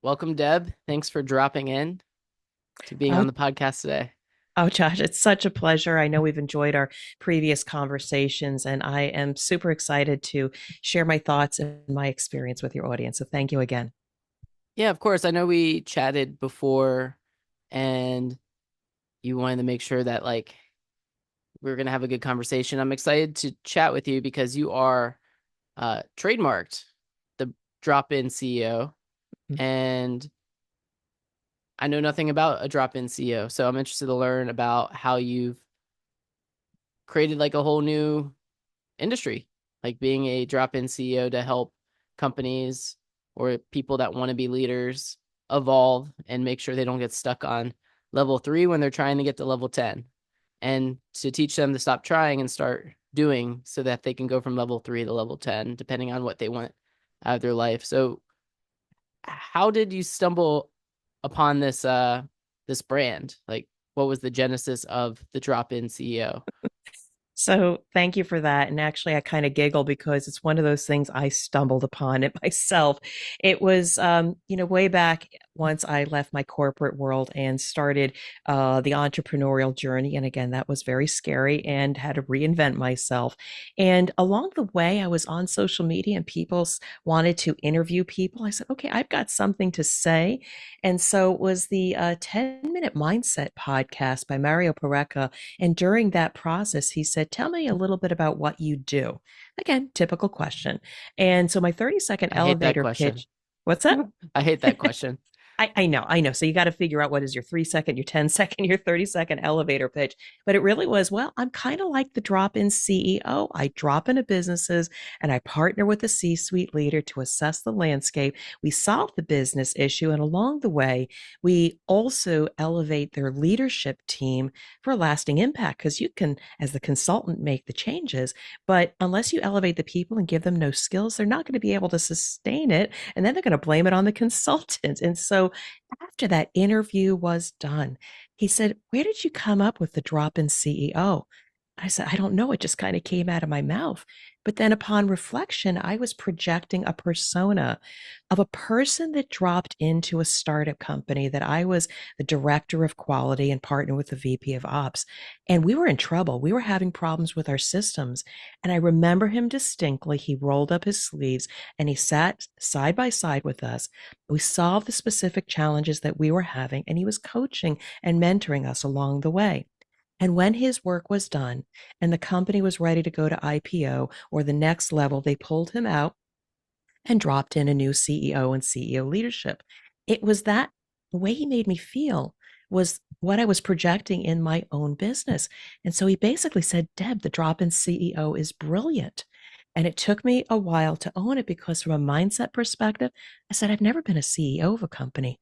Welcome, Deb. Thanks for dropping in to being Oh, on the podcast today. oh, Josh, it's such a pleasure. I know we've enjoyed our previous conversations, and I am super excited to share my thoughts and my experience with your audience. So thank you again. Yeah, of course. I know we chatted before and you wanted to make sure that we are going to have a good conversation. I'm excited to chat with you because you are trademarked the drop-in CEO, and I know nothing about a drop-in CEO. So I'm interested to learn about how you've created like a whole new industry, like being a drop-in CEO to help companies or people that want to be leaders evolve and make sure they don't get stuck on level 3 when they're trying to get to level 10, and to teach them to stop trying and start doing so that they can go from level 3 to level 10 depending on what they want out of their life. So how did you stumble upon this brand? Like, what was the genesis of the drop-in CEO? So thank you for that. And actually, I kind of giggle because it's one of those things I stumbled upon it myself. It was, way back once I left my corporate world and started the entrepreneurial journey. And again, that was very scary and had to reinvent myself. And along the way, I was on social media and wanted to interview people. I said, okay, I've got something to say. And so it was the 10-Minute Mindset podcast by Mario Pareca, and during that process, he said, tell me a little bit about what you do. Again, typical question. And so my 30-second I hate that elevator question. pitch. What's that? I hate that question. I know. So you got to figure out what is your 3 second, your 10 second, your 30-second elevator pitch. But it really was, well, I'm kind of like the drop in CEO. I drop into businesses and I partner with a C suite leader to assess the landscape. We solve the business issue. And along the way, we also elevate their leadership team for lasting impact because you can, as the consultant, make the changes. But unless you elevate the people and give them no skills, they're not going to be able to sustain it. And then they're going to blame it on the consultant. And so after that interview was done, he said, where did you come up with the drop in CEO? I said, I don't know. It just kind of came out of my mouth. But then upon reflection, I was projecting a persona of a person that dropped into a startup company that I was the director of quality and partnered with the VP of ops. And we were in trouble. We were having problems with our systems. And I remember him distinctly. He rolled up his sleeves and he sat side by side with us. We solved the specific challenges that we were having, and he was coaching and mentoring us along the way. And when his work was done and the company was ready to go to IPO or the next level, they pulled him out and dropped in a new CEO and CEO leadership. It was that the way he made me feel was what I was projecting in my own business. And so he basically said, Deb, the drop in CEO is brilliant. And it took me a while to own it because, from a mindset perspective, I said, I've never been a CEO of a company.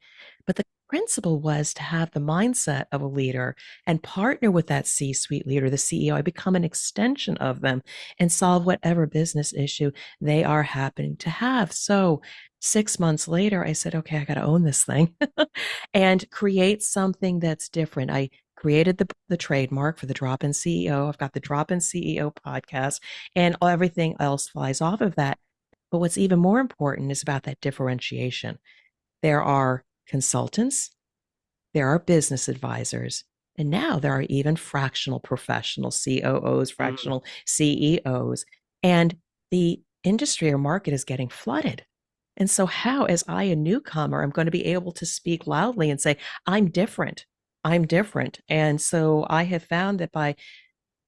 But the principle was to have the mindset of a leader and partner with that C suite leader, the CEO. I become an extension of them and solve whatever business issue they are happening to have. So 6 months later, I said, okay, I got to own this thing and create something that's different. I created the trademark for the Drop In CEO. I've got the Drop In CEO podcast, and everything else flies off of that. But what's even more important is about that differentiation. There are consultants, there are business advisors, and now there are even fractional professional COOs, Mm. fractional CEOs, and the industry or market is getting flooded. And so, how, as I, a newcomer, I'm going to be able to speak loudly and say, I'm different? I'm different. And so, I have found that by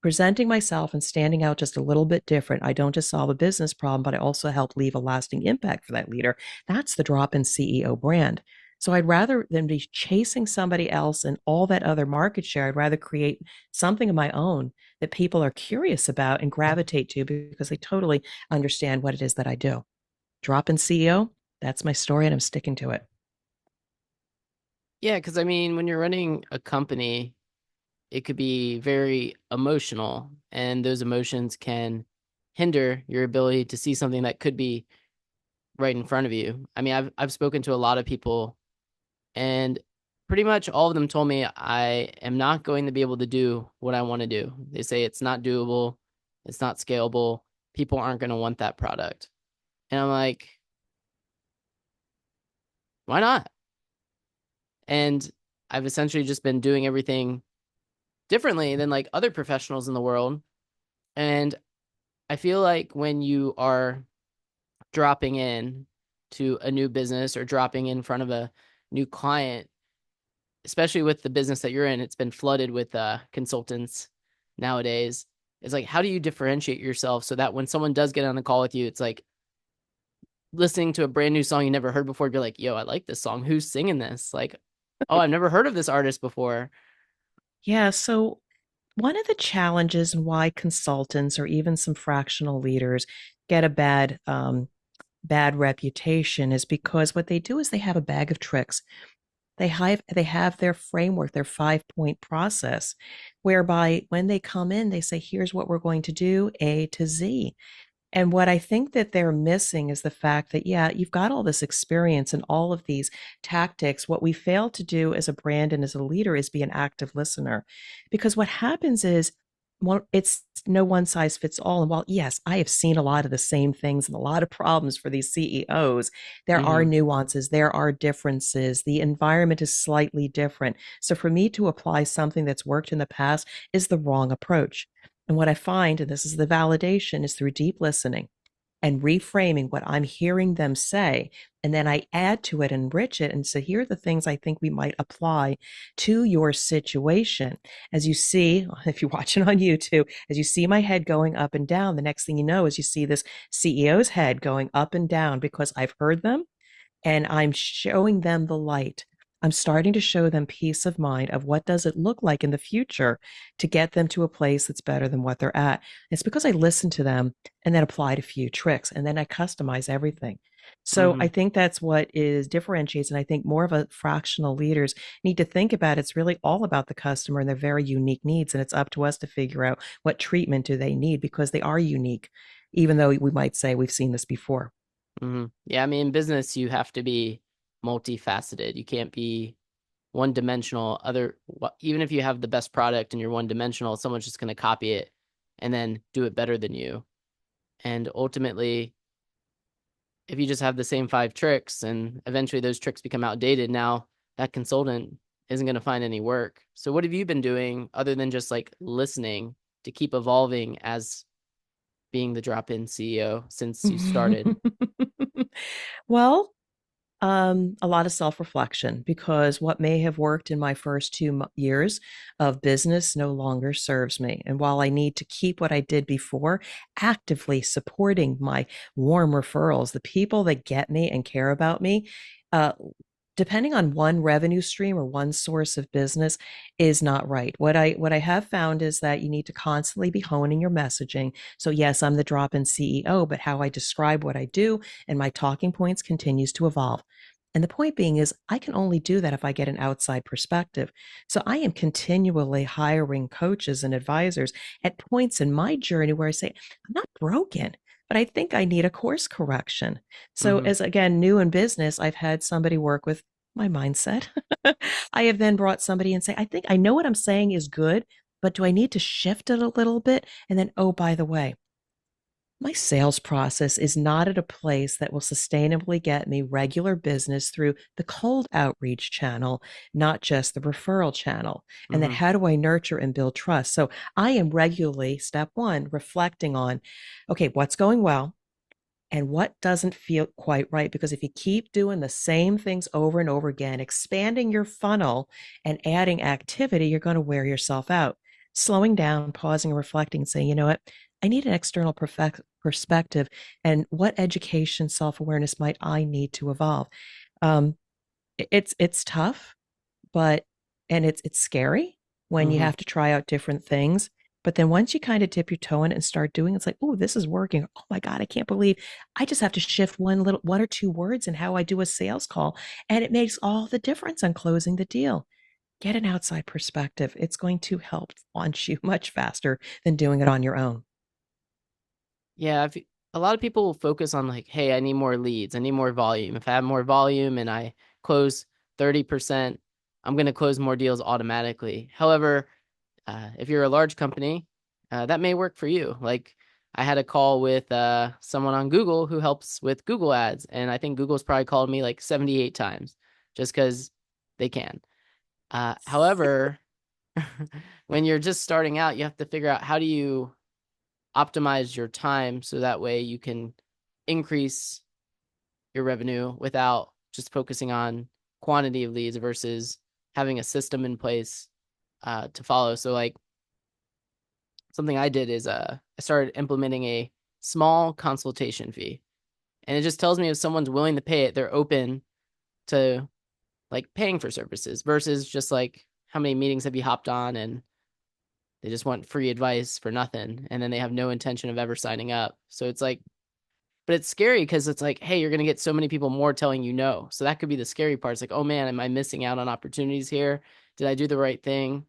presenting myself and standing out just a little bit different, I don't just solve a business problem, but I also help leave a lasting impact for that leader. That's the drop in CEO brand. So I'd rather than be chasing somebody else and all that other market share, I'd rather create something of my own that people are curious about and gravitate to because they totally understand what it is that I do. Drop in CEO, that's my story and I'm sticking to it. Yeah, because I mean, when you're running a company, it could be very emotional, and those emotions can hinder your ability to see something that could be right in front of you. I mean, I've spoken to a lot of people, and pretty much all of them told me I am not going to be able to do what I want to do. They say it's not doable, it's not scalable, people aren't going to want that product. And I'm like, Why not? And I've essentially just been doing everything differently than like other professionals in the world. And I feel like when you are dropping in to a new business or dropping in front of a new client, especially with the business that you're in, it's been flooded with consultants nowadays. It's like, how do you differentiate yourself so that when someone does get on the call with you, it's like listening to a brand new song you never heard before, be like, yo, I like this song. Who's singing this? Like, oh, I've never heard of this artist before. Yeah, so one of the challenges and why consultants or even some fractional leaders get a bad reputation is because what they do is they have a bag of tricks. They have their framework, their 5 point process, whereby when they come in, they say, here's what we're going to do, A to Z. And what I think that they're missing is the fact that, yeah, you've got all this experience and all of these tactics. What we fail to do as a brand and as a leader is be an active listener. Because what happens is, well, it's no one size fits all. And while, yes, I have seen a lot of the same things and a lot of problems for these CEOs, there are Mm-hmm. nuances, there are differences. The environment is slightly different. So for me to apply something that's worked in the past is the wrong approach. And what I find, and this is the validation, is through deep listening and reframing what I'm hearing them say. And then I add to it, enrich it. And so here are the things I think we might apply to your situation. As you see, if you're watching on YouTube, as you see my head going up and down, the next thing you know is you see this CEO's head going up and down because I've heard them and I'm showing them the light. I'm starting to show them peace of mind of what does it look like in the future to get them to a place that's better than what they're at. It's because I listen to them and then applied a few tricks and then I customize everything. So Mm-hmm. I think that's what is differentiates. And I think more of a fractional leaders need to think about it's really all about the customer and their very unique needs. And it's up to us to figure out what treatment do they need because they are unique, even though we might say we've seen this before. Mm-hmm. Yeah, I mean, in business, you have to be multifaceted. You can't be one dimensional. Even if you have the best product and you're one dimensional, someone's just going to copy it and then do it better than you. And ultimately, if you just have the same five tricks and eventually those tricks become outdated, now that consultant isn't going to find any work. So, what have you been doing other than just like listening to keep evolving as being the drop in CEO since you started? Well, a lot of self reflection because what may have worked in my first 2 years of business no longer serves me. And while I need to keep what I did before, actively supporting my warm referrals, the people that get me and care about me, uh, depending on one revenue stream or one source of business is not right. What I have found is that you need to constantly be honing your messaging. So yes, I'm the drop-in CEO, but how I describe what I do and my talking points continues to evolve. And the point being is, I can only do that if I get an outside perspective. So I am continually hiring coaches and advisors at points in my journey where I say, I'm not broken, but I think I need a course correction. So, Mm-hmm. as again, new in business, I've had somebody work with my mindset. I have then brought somebody and say, I think I know what I'm saying is good, but do I need to shift it a little bit? And then, oh, by the way, my sales process is not at a place that will sustainably get me regular business through the cold outreach channel, not just the referral channel. And then Mm-hmm. how do I nurture and build trust? So I am regularly, step one, reflecting on, okay, what's going well? And what doesn't feel quite right? Because if you keep doing the same things over and over again, expanding your funnel and adding activity, you're going to wear yourself out. Slowing down, pausing, and reflecting, and saying, you know what? I need an external perspective. And what education, self awareness might I need to evolve? Um, it's tough, but and it's scary when you Mm-hmm. have to try out different things. But then once you kind of dip your toe in it and start doing, it's like, oh, this is working. Oh my God, I can't believe I just have to shift one or two words in how I do a sales call. And it makes all the difference on closing the deal. Get an outside perspective. It's going to help launch you much faster than doing it on your own. Yeah, a lot of people will focus on like, hey, I need more leads, I need more volume. If I have more volume and I close 30%, I'm going to close more deals automatically. However, if you're a large company, that may work for you. Like, I had a call with someone on Google who helps with Google ads. And I think Google's probably called me like 78 times just because they can. However, when you're just starting out, you have to figure out how do you optimize your time so that way you can increase your revenue without just focusing on quantity of leads versus having a system in place to follow. So like something I did is I started implementing a small consultation fee. And it just tells me if someone's willing to pay it, they're open to like paying for services versus just like how many meetings have you hopped on and they just want free advice for nothing and then they have no intention of ever signing up. So it's like, but it's scary because it's like, hey, you're going to get so many people more telling you no. So that could be the scary part. It's like, oh man, am I missing out on opportunities here? Did I do the right thing?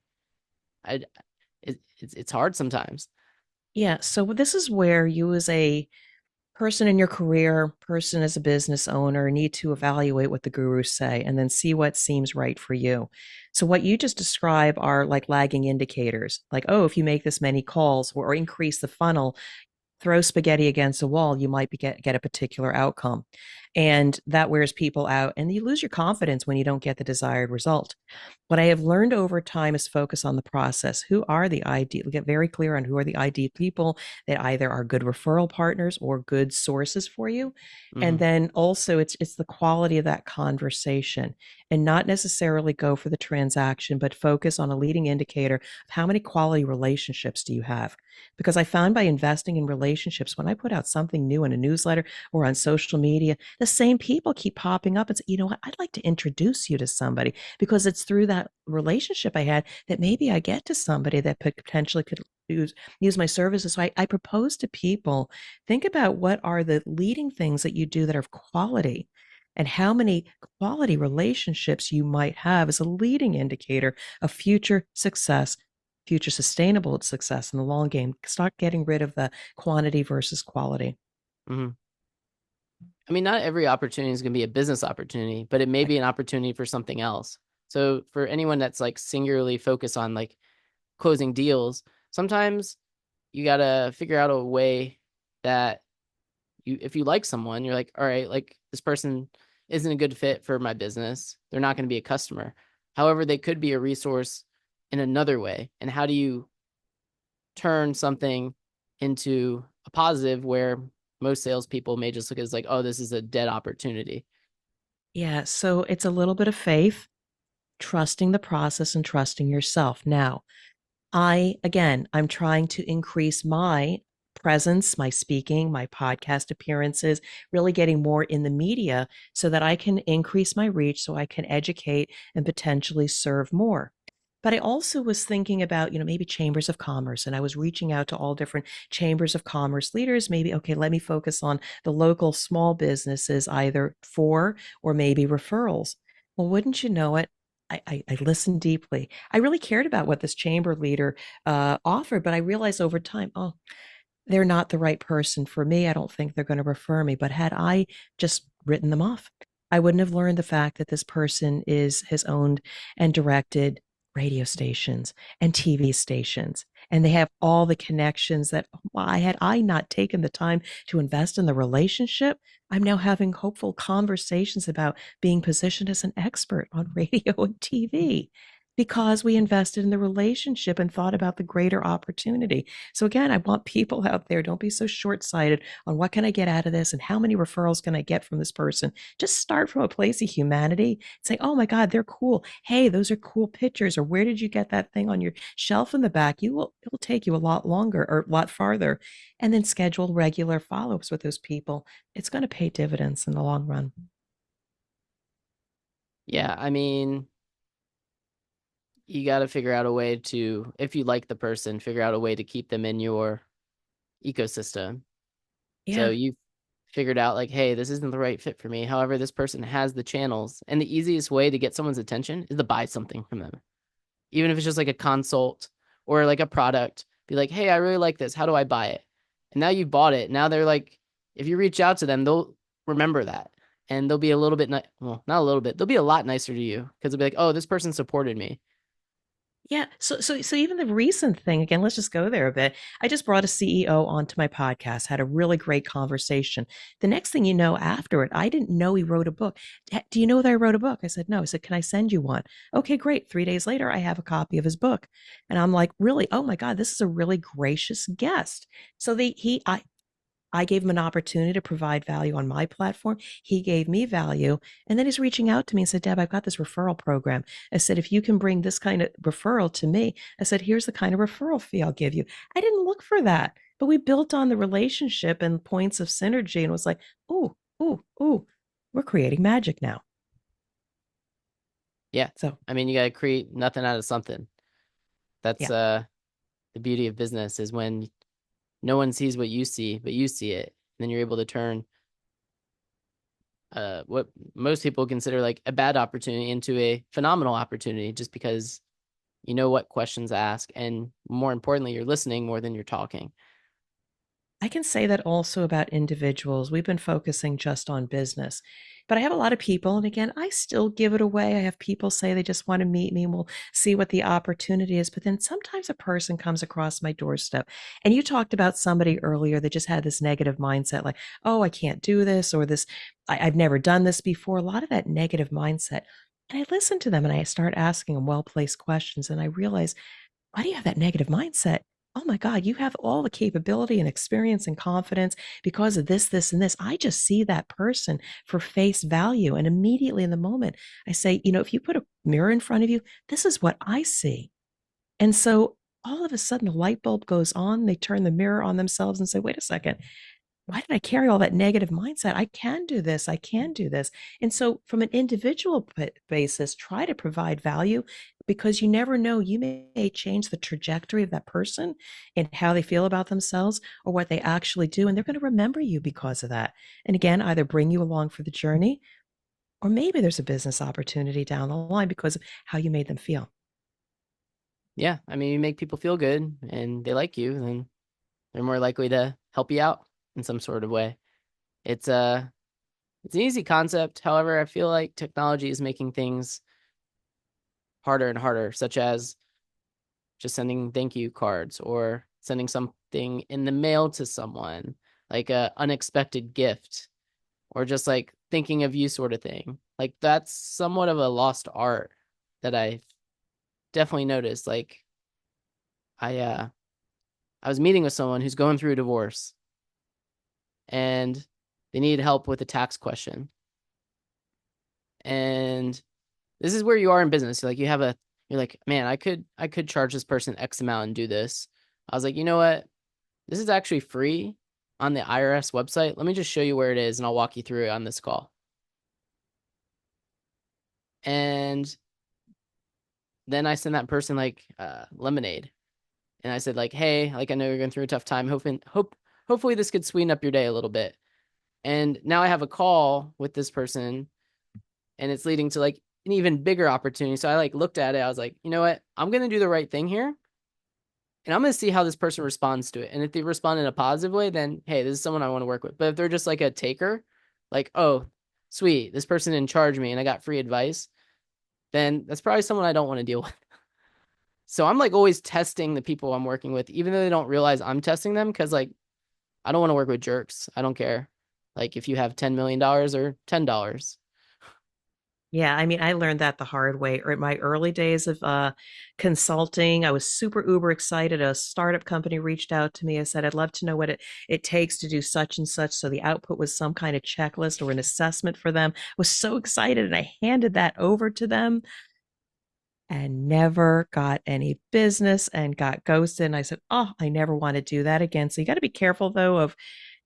I, it's hard sometimes. Yeah. So this is where you, as a person in your career, person as a business owner, need to evaluate what the gurus say and then see what seems right for you. So what you just describe are like lagging indicators, like, oh, if you make this many calls or increase the funnel, throw spaghetti against a wall, you might get a particular outcome. And that wears people out, and you lose your confidence when you don't get the desired result. What I have learned over time is focus on the process. Who are the ideal? Get very clear on who are the ideal people that either are good referral partners or good sources for you. And Mm-hmm. then also it's the quality of that conversation, and not necessarily go for the transaction, but focus on a leading indicator of how many quality relationships do you have. Because I found by investing in relationships, when I put out something new in a newsletter or on social media, the same people keep popping up and say, you know what, I'd like to introduce you to somebody, because it's through that relationship I had that maybe I get to somebody that potentially could use my services. So I propose to people, think about what are the leading things that you do that are of quality, and how many quality relationships you might have as a leading indicator of future success, future sustainable success in the long game. Start getting rid of the quantity versus quality. Mm-hmm. I mean, not every opportunity is going to be a business opportunity, but it may be an opportunity for something else. So for anyone that's like singularly focused on like closing deals, sometimes you got to figure out a way that if you like someone, you're like, all right, like this person isn't a good fit for my business. They're not going to be a customer. However, they could be a resource in another way. And how do you turn something into a positive where most salespeople may just look at it as like, oh, this is a dead opportunity. Yeah, so it's a little bit of faith, trusting the process and trusting yourself. Now, I'm trying to increase my presence, my speaking, my podcast appearances, really getting more in the media so that I can increase my reach, so I can educate and potentially serve more. But I also was thinking about, maybe chambers of commerce, and I was reaching out to all different chambers of commerce leaders. Maybe, okay, let me focus on the local small businesses, either for or maybe referrals. Well, wouldn't you know it? I listened deeply. I really cared about what this chamber leader offered, but I realized over time, oh, they're not the right person for me. I don't think they're going to refer me. But had I just written them off, I wouldn't have learned the fact that this person has owned and directed radio stations and TV stations. And they have all the connections that, had I not taken the time to invest in the relationship, I'm now having hopeful conversations about being positioned as an expert on radio and TV, because we invested in the relationship and thought about the greater opportunity. So again, I want people out there, don't be so short-sighted on what can I get out of this and how many referrals can I get from this person. Just start from a place of humanity. Say, oh my God, they're cool. Hey, those are cool pictures. Or where did you get that thing on your shelf in the back? It will take you a lot longer or a lot farther. And then schedule regular follow-ups with those people. It's going to pay dividends in the long run. Yeah, I mean, you got to figure out a way to, if you like the person, figure out a way to keep them in your ecosystem. So Yeah. you figured out like, hey, this isn't the right fit for me. However, this person has the channels, and the easiest way to get someone's attention is to buy something from them. Even if it's just like a consult or like a product, be like, hey, I really like this. How do I buy it? And now you've bought it. Now they're like, if you reach out to them, they'll remember that. And they'll be a little bit, well, not a little bit, they'll be a lot nicer to you because they'll be like, oh, this person supported me. Yeah. So even the recent thing, again, let's just go there a bit. I just brought a CEO onto my podcast, had a really great conversation. The next thing you know, after it, I didn't know he wrote a book. Do you know that I wrote a book? I said, no. I said, can I send you one? Okay, great. 3 days later, I have a copy of his book. And I'm like, really? Oh my God, this is a really gracious guest. So I gave him an opportunity to provide value on my platform. He gave me value. And then he's reaching out to me and said, Deb, I've got this referral program. I said, if you can bring this kind of referral to me, I said, here's the kind of referral fee I'll give you. I didn't look for that, but we built on the relationship and points of synergy and was like, ooh, ooh, ooh, we're creating magic now. Yeah. So, I mean, you got to create nothing out of something. That's yeah. the beauty of business is when no one sees what you see, but you see it. And then you're able to turn what most people consider like a bad opportunity into a phenomenal opportunity just because you know what questions to ask. And more importantly, you're listening more than you're talking. I can say that also about individuals. We've been focusing just on business, but I have a lot of people. And again, I still give it away. I have people say they just want to meet me and we'll see what the opportunity is. But then sometimes a person comes across my doorstep. And you talked about somebody earlier that just had this negative mindset like, oh, I can't do this or this, I've never done this before. A lot of that negative mindset. And I listen to them and I start asking them well placed questions. And I realize, why do you have that negative mindset? Oh my God, you have all the capability and experience and confidence because of this, this, and this. I just see that person for face value. And immediately in the moment, I say, if you put a mirror in front of you, this is what I see. And so all of a sudden, a light bulb goes on. They turn the mirror on themselves and say, wait a second, why did I carry all that negative mindset? I can do this. I can do this. And so, from an individual basis, try to provide value because you never know. You may change the trajectory of that person and how they feel about themselves or what they actually do. And they're going to remember you because of that. And again, either bring you along for the journey or maybe there's a business opportunity down the line because of how you made them feel. Yeah. I mean, you make people feel good and they like you, then they're more likely to help you out in some sort of way. It's it's an easy concept. However, I feel like technology is making things harder and harder, such as just sending thank you cards or sending something in the mail to someone, like a unexpected gift, or just like thinking of you sort of thing. Like that's somewhat of a lost art that I've definitely noticed. Like I was meeting with someone who's going through a divorce and they need help with a tax question. And this is where you are in business. Like you're like, man, I could charge this person X amount and do this. I was like, you know what? This is actually free on the IRS website. Let me just show you where it is and I'll walk you through it on this call. And then I sent that person like lemonade. And I said, like, hey, like I know you're going through a tough time. Hopefully this could sweeten up your day a little bit. And now I have a call with this person and it's leading to like an even bigger opportunity. So I like looked at it. I was like, you know what? I'm going to do the right thing here. And I'm going to see how this person responds to it. And if they respond in a positive way, then hey, this is someone I want to work with. But if they're just like a taker, like, oh, sweet, this person didn't charge me and I got free advice, then that's probably someone I don't want to deal with. So I'm like always testing the people I'm working with, even though they don't realize I'm testing them. Cause like, I don't want to work with jerks. I don't care. Like if you have $10 million or $10. Yeah, I mean, I learned that the hard way. Or in my early days of consulting, I was super uber excited. A startup company reached out to me. I said, I'd love to know what it takes to do such and such. So the output was some kind of checklist or an assessment for them. I was so excited. And I handed that over to them and never got any business and got ghosted. And I said, oh, I never want to do that again. So you got to be careful, though, of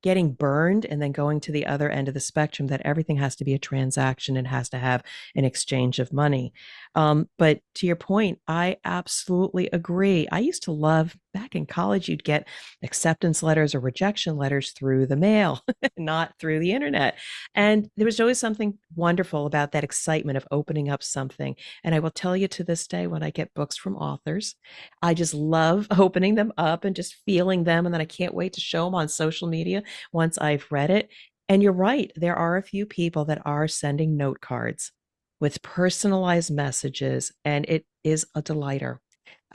getting burned and then going to the other end of the spectrum that everything has to be a transaction and has to have an exchange of money. But to your point, I absolutely agree. I used to love back in college, you'd get acceptance letters or rejection letters through the mail, not through the internet. And there was always something wonderful about that excitement of opening up something. And I will tell you to this day, when I get books from authors, I just love opening them up and just feeling them. And then I can't wait to show them on social media once I've read it. And you're right, there are a few people that are sending note cards with personalized messages, and it is a delighter.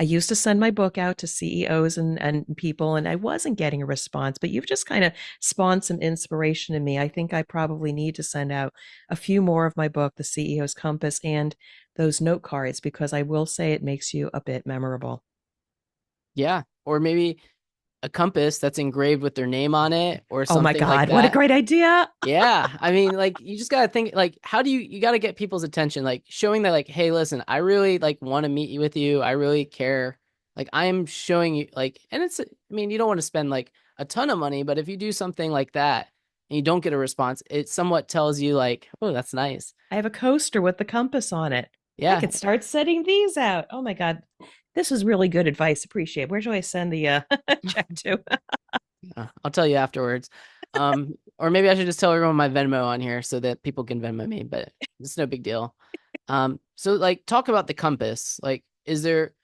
I used to send my book out to CEOs and people, and I wasn't getting a response, but you've just kind of spawned some inspiration in me. I think I probably need to send out a few more of my book, The CEO's Compass, and those note cards, because I will say it makes you a bit memorable. Yeah. Or maybe a compass that's engraved with their name on it or Oh my something like God, what a that. great idea! Yeah. I mean, like you just gotta think like how do you gotta get people's attention, like showing that like, hey, listen, I really like want to meet you with you. I really care. Like I'm showing you like and it's I mean, you don't want to spend like a ton of money, but if you do something like that and you don't get a response, it somewhat tells you like, oh, that's nice. I have a coaster with the compass on it. I Yeah. could start setting these out. Oh my God. This was really good advice. Appreciate it. Where do I send the check to? I'll tell you afterwards. Or maybe I should just tell everyone my Venmo on here so that people can Venmo me, but it's no big deal. So like talk about the compass. Like, is it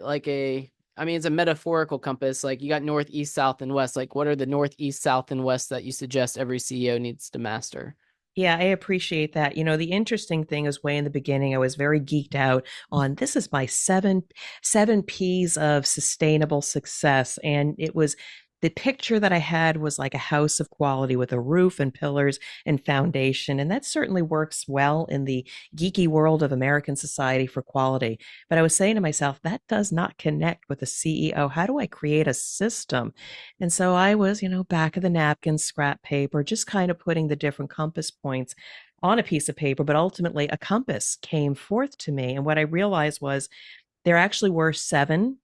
like I mean, it's a metaphorical compass. Like you got north, east, south, and west. Like what are the north, east, south, and west that you suggest every CEO needs to master? Yeah, I appreciate that. You know, the interesting thing is way in the beginning, I was very geeked out on this is my seven P's of sustainable success. And it was the picture that I had was like a house of quality with a roof and pillars and foundation. And that certainly works well in the geeky world of American society for quality. But I was saying to myself, that does not connect with a CEO. How do I create a system? And so I was, back of the napkin, scrap paper, just kind of putting the different compass points on a piece of paper. But ultimately, a compass came forth to me. And what I realized was there actually were seven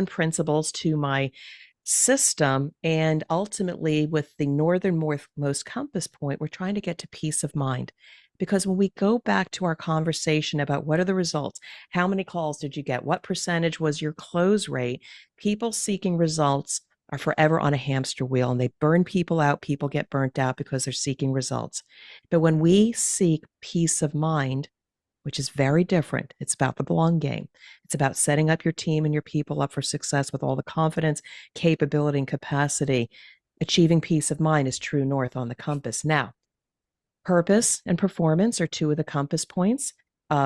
principles to my system. And ultimately, with the northernmost compass point, we're trying to get to peace of mind. Because when we go back to our conversation about what are the results, how many calls did you get, what percentage was your close rate, people seeking results are forever on a hamster wheel and they burn people out. People get burnt out because they're seeking results. But when we seek peace of mind, which is very different. It's about the long game. It's about setting up your team and your people up for success with all the confidence, capability, and capacity. Achieving peace of mind is true north on the compass. Now, purpose and performance are two of the compass points.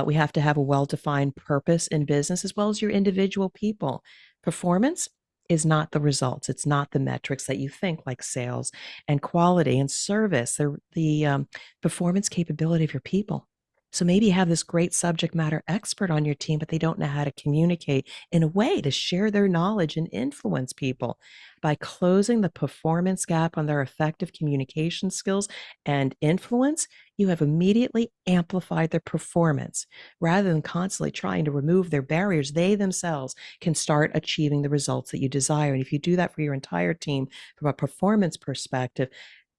We have to have a well defined purpose in business as well as your individual people. Performance is not the results, it's not the metrics that you think, like sales and quality and service, the performance capability of your people. So maybe you have this great subject matter expert on your team, but they don't know how to communicate in a way to share their knowledge and influence people. By closing the performance gap on their effective communication skills and influence, you have immediately amplified their performance. Rather than constantly trying to remove their barriers, they themselves can start achieving the results that you desire. And if you do that for your entire team from a performance perspective,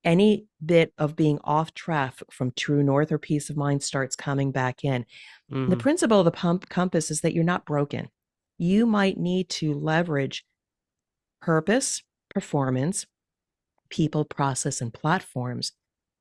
any bit of being off track from true north or peace of mind starts coming back in. And the Mm-hmm. principle of the pump compass is that you're not broken. You might need to leverage purpose, performance, people, process, and platforms,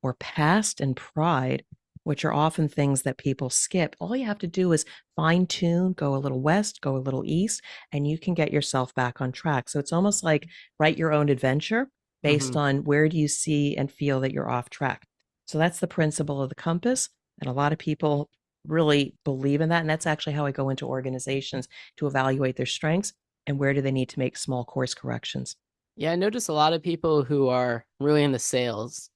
or past and pride, which are often things that people skip. All you have to do is fine tune, go a little west, go a little east, and you can get yourself back on track. So it's almost like write your own adventure based Mm-hmm. on where do you see and feel that you're off track. So that's the principle of the compass. And a lot of people really believe in that. And that's actually how I go into organizations to evaluate their strengths and where do they need to make small course corrections. Yeah, I notice a lot of people who are really into sales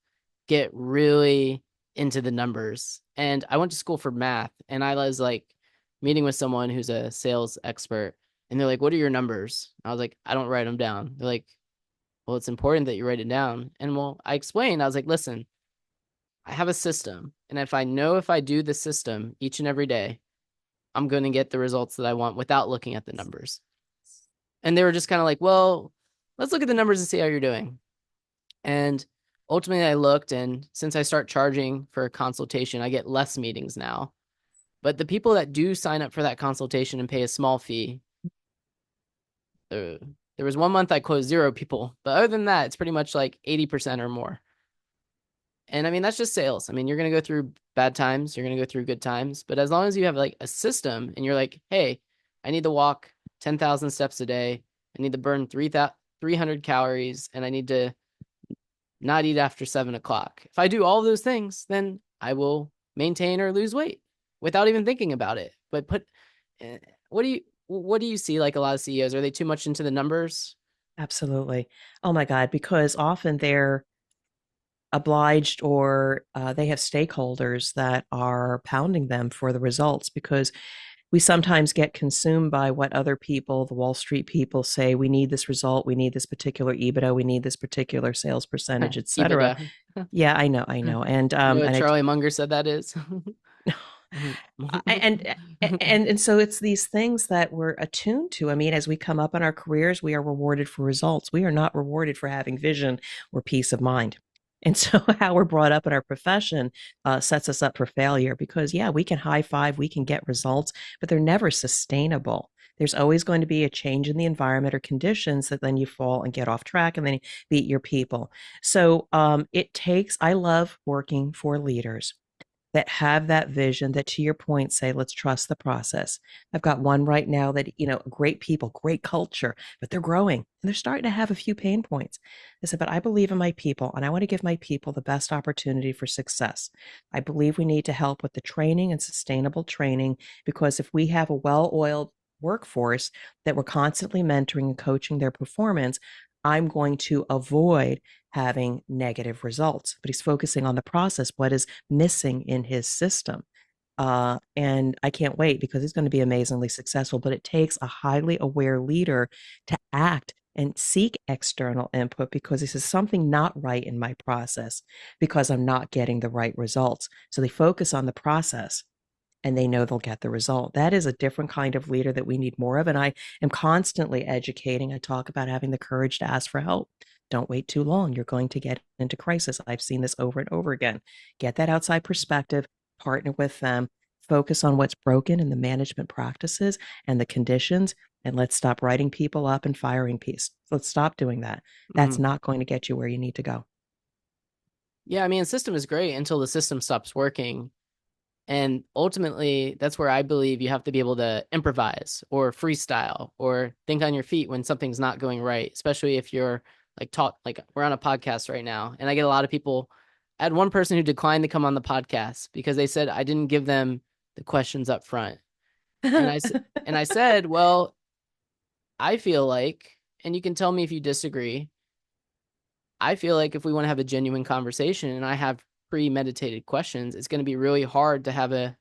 get really into the numbers. And I went to school for math and I was like meeting with someone who's a sales expert and they're like, "What are your numbers?" I was like, "I don't write them down." They're like, "Well, it's important that you write it down." And well, I explained, I was like, "Listen, I have a system. And if I know if I do the system each and every day, I'm going to get the results that I want without looking at the numbers." And they were just kind of like, "Well, let's look at the numbers and see how you're doing." And ultimately, I looked, and since I start charging for a consultation, I get less meetings now. But the people that do sign up for that consultation and pay a small fee, there was 1 month I closed 0 people. But other than that, it's pretty much like 80% or more. And I mean, that's just sales. I mean, you're going to go through bad times, you're going to go through good times. But as long as you have like a system and you're like, hey, I need to walk 10,000 steps a day, I need to burn 300 calories, and I need to not eat after 7 o'clock. If I do all of those things, then I will maintain or lose weight without even thinking about it. But what do you see like a lot of CEOs? Are they too much into the numbers? Absolutely. Oh my God, because often they're obliged or they have stakeholders that are pounding them for the results because we sometimes get consumed by what other people, the Wall Street people, say. We need this result, we need this particular EBITDA, we need this particular sales percentage, et cetera. EBITDA. Yeah, I know, You know what and I Charlie Munger said that is? and and so it's these things that we're attuned to. I mean, as we come up in our careers, we are rewarded for results. We are not rewarded for having vision or peace of mind. And so, how we're brought up in our profession sets us up for failure because, yeah, we can high five, we can get results, but they're never sustainable. There's always going to be a change in the environment or conditions that then you fall and get off track and then you beat your people. So, it takes, I love working for leaders that have that vision that to your point say let's trust the process. I've got one right now that great people, great culture, but they're growing and they're starting to have a few pain points. I said, but I believe in my people and I want to give my people the best opportunity for success. I believe we need to help with the training and sustainable training because if we have a well-oiled workforce that we're constantly mentoring and coaching their performance, I'm going to avoid having negative results. But he's focusing on the process, what is missing in his system. And I can't wait because he's going to be amazingly successful. But it takes a highly aware leader to act and seek external input because this is something not right in my process because I'm not getting the right results. So they focus on the process and they know they'll get the result. That is a different kind of leader that we need more of. And I am constantly educating. I talk about having the courage to ask for help. Don't wait too long. You're going to get into crisis. I've seen this over and over again. Get that outside perspective, partner with them, focus on what's broken in the management practices and the conditions, and let's stop writing people up and firing people. Let's stop doing that. That's Mhm. not going to get you where you need to go. Yeah, I mean, the system is great until the system stops working. And ultimately, that's where I believe you have to be able to improvise or freestyle or think on your feet when something's not going right, especially if you're like taught, like we're on a podcast right now. And I get a lot of people. I had one person who declined to come on the podcast because they said I didn't give them the questions up front. And and I said, well, I feel like, and you can tell me if you disagree, I feel like if we want to have a genuine conversation and I have premeditated questions, it's going to be really hard to have a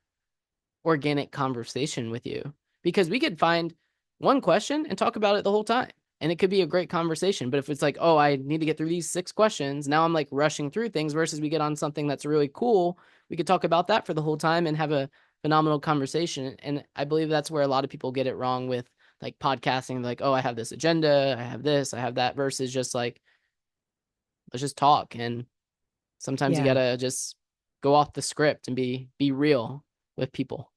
organic conversation with you because we could find one question and talk about it the whole time. And it could be a great conversation. But if it's like, oh, I need to get through these 6 questions, now I'm like rushing through things versus we get on something that's really cool. We could talk about that for the whole time and have a phenomenal conversation. And I believe that's where a lot of people get it wrong with like podcasting, like, oh, I have this agenda, I have this, I have that, versus just like, let's just talk. And sometimes you Yeah. gotta just go off the script and be real with people.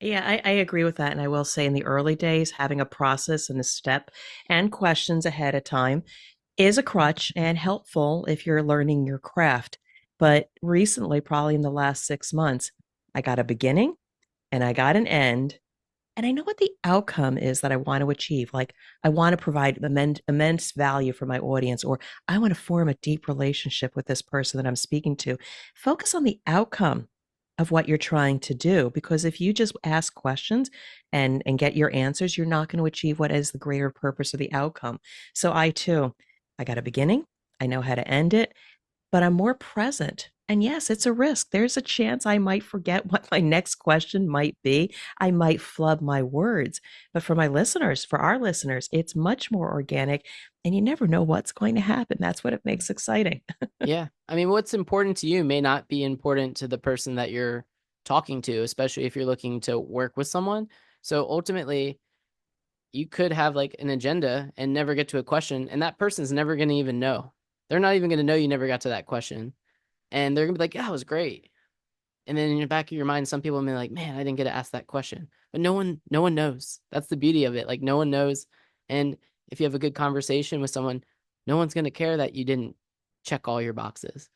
Yeah, I agree with that. And I will say in the early days, having a process and a step and questions ahead of time is a crutch and helpful if you're learning your craft. But recently, probably in the last 6 months, I got a beginning and I got an end. And I know what the outcome is that I want to achieve. Like, I want to provide immense value for my audience, or I want to form a deep relationship with this person that I'm speaking to. Focus on the outcome of what you're trying to do. Because if you just ask questions and get your answers, you're not going to achieve what is the greater purpose of the outcome. So I too, I got a beginning. I know how to end it, but I'm more present. And yes, it's a risk. There's a chance I might forget what my next question might be. I might flub my words. But for my listeners, for our listeners, it's much more organic and you never know what's going to happen. That's what it makes exciting. Yeah. I mean, what's important to you may not be important to the person that you're talking to, especially if you're looking to work with someone. So ultimately, you could have like an agenda and never get to a question, and that person's never going to even know. They're not even going to know you never got to that question. And they're going to be like, yeah, it was great. And then in the back of your mind, some people may be like, man, I didn't get to ask that question. But no one knows. That's the beauty of it. Like no one knows. And if you have a good conversation with someone, no one's going to care that you didn't check all your boxes.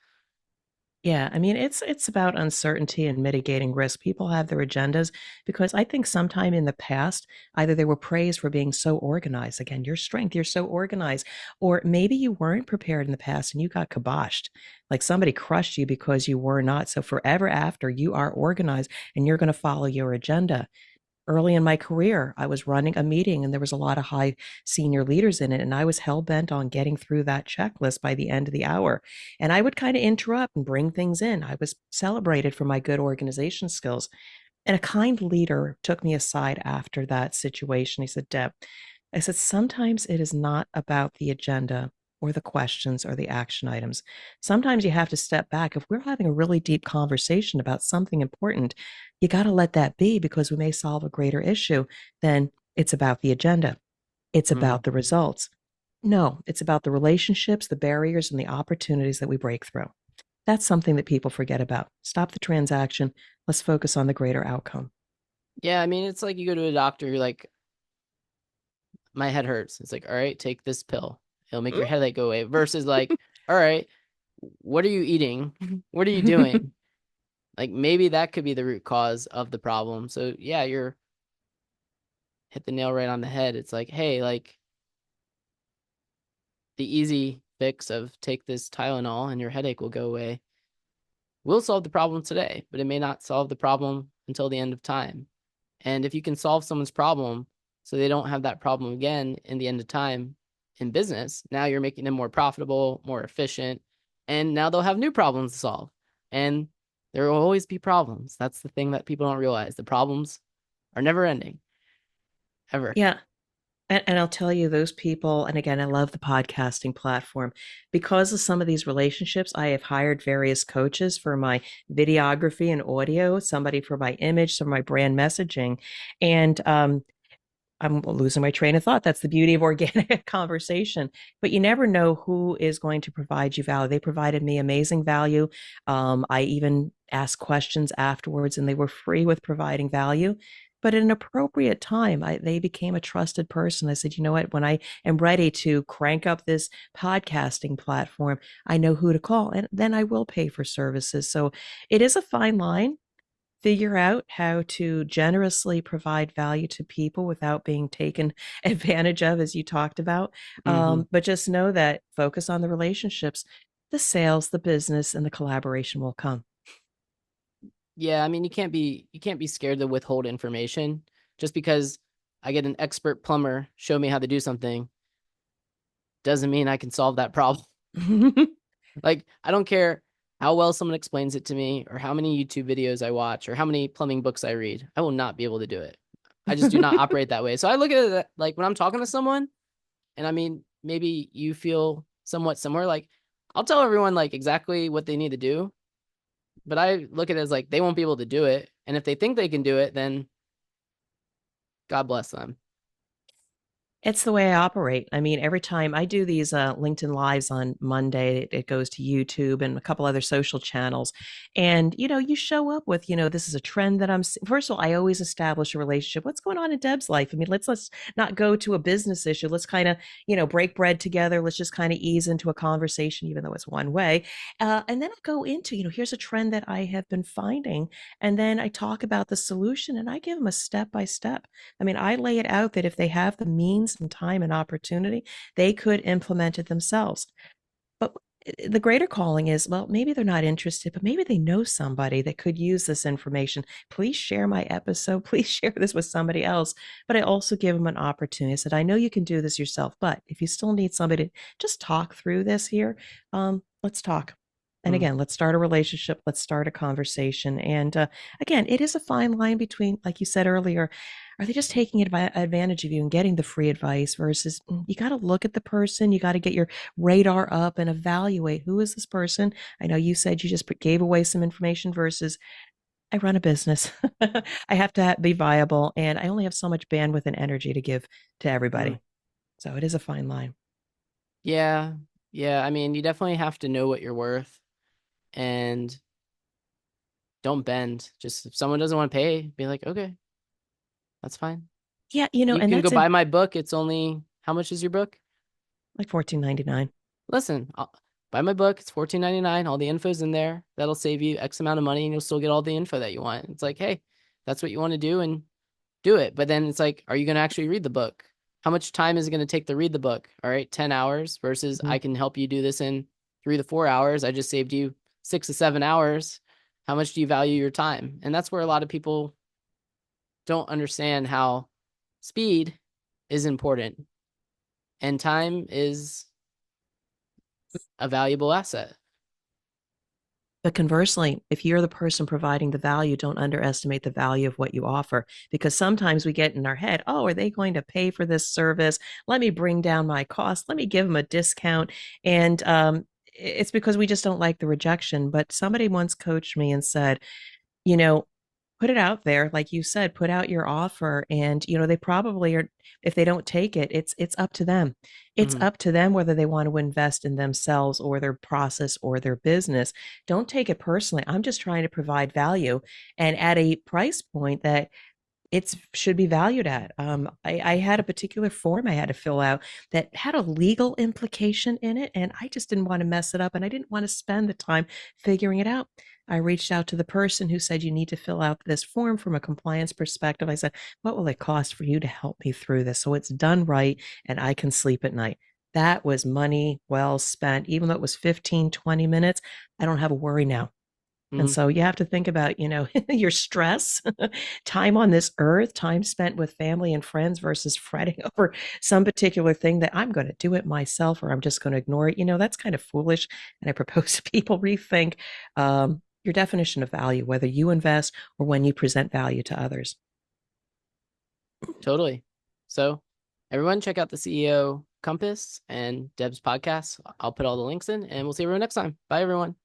Yeah, I mean it's about uncertainty and mitigating risk. People have their agendas because I think sometime in the past, either they were praised for being so organized. Again, your strength, you're so organized, or maybe you weren't prepared in the past and you got kiboshed. Like somebody crushed you because you were not. So forever after, you are organized and you're going to follow your agenda. early in my career, I was running a meeting and there was a lot of high senior leaders in it. And I was hell bent on getting through that checklist by the end of the hour. And I would kind of interrupt and bring things in. I was celebrated for my good organization skills. And a kind leader took me aside after that situation. He said, Deb, I said, sometimes it is not about the agenda or the questions or the action items. Sometimes you have to step back. If we're having a really deep conversation about something important, you got to let that be because we may solve a greater issue than it's about the agenda. It's Mm. about the results. No, it's about the relationships, the barriers, and the opportunities that we break through. That's something that people forget about. Stop the transaction. Let's focus on the greater outcome. Yeah, I mean, it's like you go to a doctor, you're like, my head hurts. It's like, all right, take this pill. It'll make your headache go away. Versus like, all right, what are you eating? What are you doing? Like maybe that could be the root cause of the problem. So yeah, you're hit the nail right on the head. It's like, hey, like the easy fix of take this Tylenol and your headache will go away will solve the problem today, but it may not solve the problem until the end of time. And if you can solve someone's problem so they don't have that problem again in the end of time in business, now you're making them more profitable, more efficient, and now they'll have new problems to solve. And there will always be problems. That's the thing that people don't realize. The problems are never ending, ever. Yeah. And I'll tell you, those people, and again, I love the podcasting platform. Because of some of these relationships, I have hired various coaches for my videography and audio, somebody for my image, some of my brand messaging. And I'm losing my train of thought. That's the beauty of organic conversation. But you never know who is going to provide you value. They provided me amazing value. I even asked questions afterwards, and they were free with providing value. But at an appropriate time, they became a trusted person. I said, you know what? When I am ready to crank up this podcasting platform, I know who to call, and then I will pay for services. So it is a fine line. Figure out how to generously provide value to people without being taken advantage of, as you talked about. Mm-hmm. But just know that focus on the relationships, the sales, the business, and the collaboration will come. Yeah, I mean you can't be scared to withhold information just because I get an expert plumber show me how to do something doesn't mean I can solve that problem. Like, I don't care how well someone explains it to me or how many YouTube videos I watch or how many plumbing books I read. I will not be able to do it. I just do not operate that way. So I look at it like when I'm talking to someone, and I mean, maybe you feel somewhat similar. Like, I'll tell everyone like exactly what they need to do, but I look at it as like they won't be able to do it. And if they think they can do it, then God bless them. It's the way I operate. I mean, every time I do these LinkedIn lives on Monday, it goes to YouTube and a couple other social channels. And, you show up with, this is a trend that first of all, I always establish a relationship. What's going on in Deb's life? I mean, let's not go to a business issue. Let's kind of, break bread together. Let's just kind of ease into a conversation, even though it's one way. And then I go into, here's a trend that I have been finding. And then I talk about the solution and I give them a step by step. I mean, I lay it out that if they have the means and time and opportunity, they could implement it themselves. But the greater calling is, well, maybe they're not interested, but maybe they know somebody that could use this information. Please share my episode. Please share this with somebody else. But I also give them an opportunity. I said, I know you can do this yourself, but if you still need somebody to just talk through this here, let's talk. And Mm. again, let's start a relationship. Let's start a conversation. And again, it is a fine line between, like you said earlier, are they just taking advantage of you and getting the free advice versus you got to look at the person, you got to get your radar up and evaluate who is this person. I know you said you just gave away some information versus I run a business. I have to be viable and I only have so much bandwidth and energy to give to Mm. everybody. So it is a fine line. Yeah. Yeah. I mean, you definitely have to know what you're worth and don't bend. Just if someone doesn't want to pay, be like, okay, that's fine. Yeah, You and can go that's in buy my book. It's only how much is your book? like 14.99. Listen, buy my book. It's 14.99. All the info's in there. That'll save you X amount of money and you'll still get all the info that you want. It's like, hey, that's what you want to do and do it. But then it's like, are you going to actually read the book? How much time is it going to take to read the book? All right, 10 hours versus Mhm. I can help you do this in 3 to 4 hours. I just saved you 6 to 7 hours. How much do you value your time? And that's where a lot of people don't understand how speed is important and time is a valuable asset. But conversely, if you're the person providing the value, don't underestimate the value of what you offer. Because sometimes we get in our head, oh, are they going to pay for this service? Let me bring down my cost. Let me give them a discount. And it's because we just don't like the rejection. But somebody once coached me and said, you know, put it out there, like you said, put out your offer, and they probably are. If they don't take it, it's up to them. It's Mm-hmm. up to them whether they want to invest in themselves or their process or their business. Don't take it personally. I'm just trying to provide value and at a price point that it should be valued at. I had a particular form I had to fill out that had a legal implication in it, and I just didn't want to mess it up, and I didn't want to spend the time figuring it out. I reached out to the person who said, you need to fill out this form from a compliance perspective. I said, what will it cost for you to help me through this so it's done right and I can sleep at night? That was money well spent. Even though it was 15, 20 minutes, I don't have a worry now. And Mm-hmm. so you have to think about, your stress, time on this earth, time spent with family and friends versus fretting over some particular thing that I'm going to do it myself or I'm just going to ignore it. That's kind of foolish. And I propose to people rethink your definition of value, whether you invest or when you present value to others. Totally. So, everyone, check out the CEO Compass and Deb's podcast. I'll put all the links in, and we'll see everyone next time. Bye, everyone.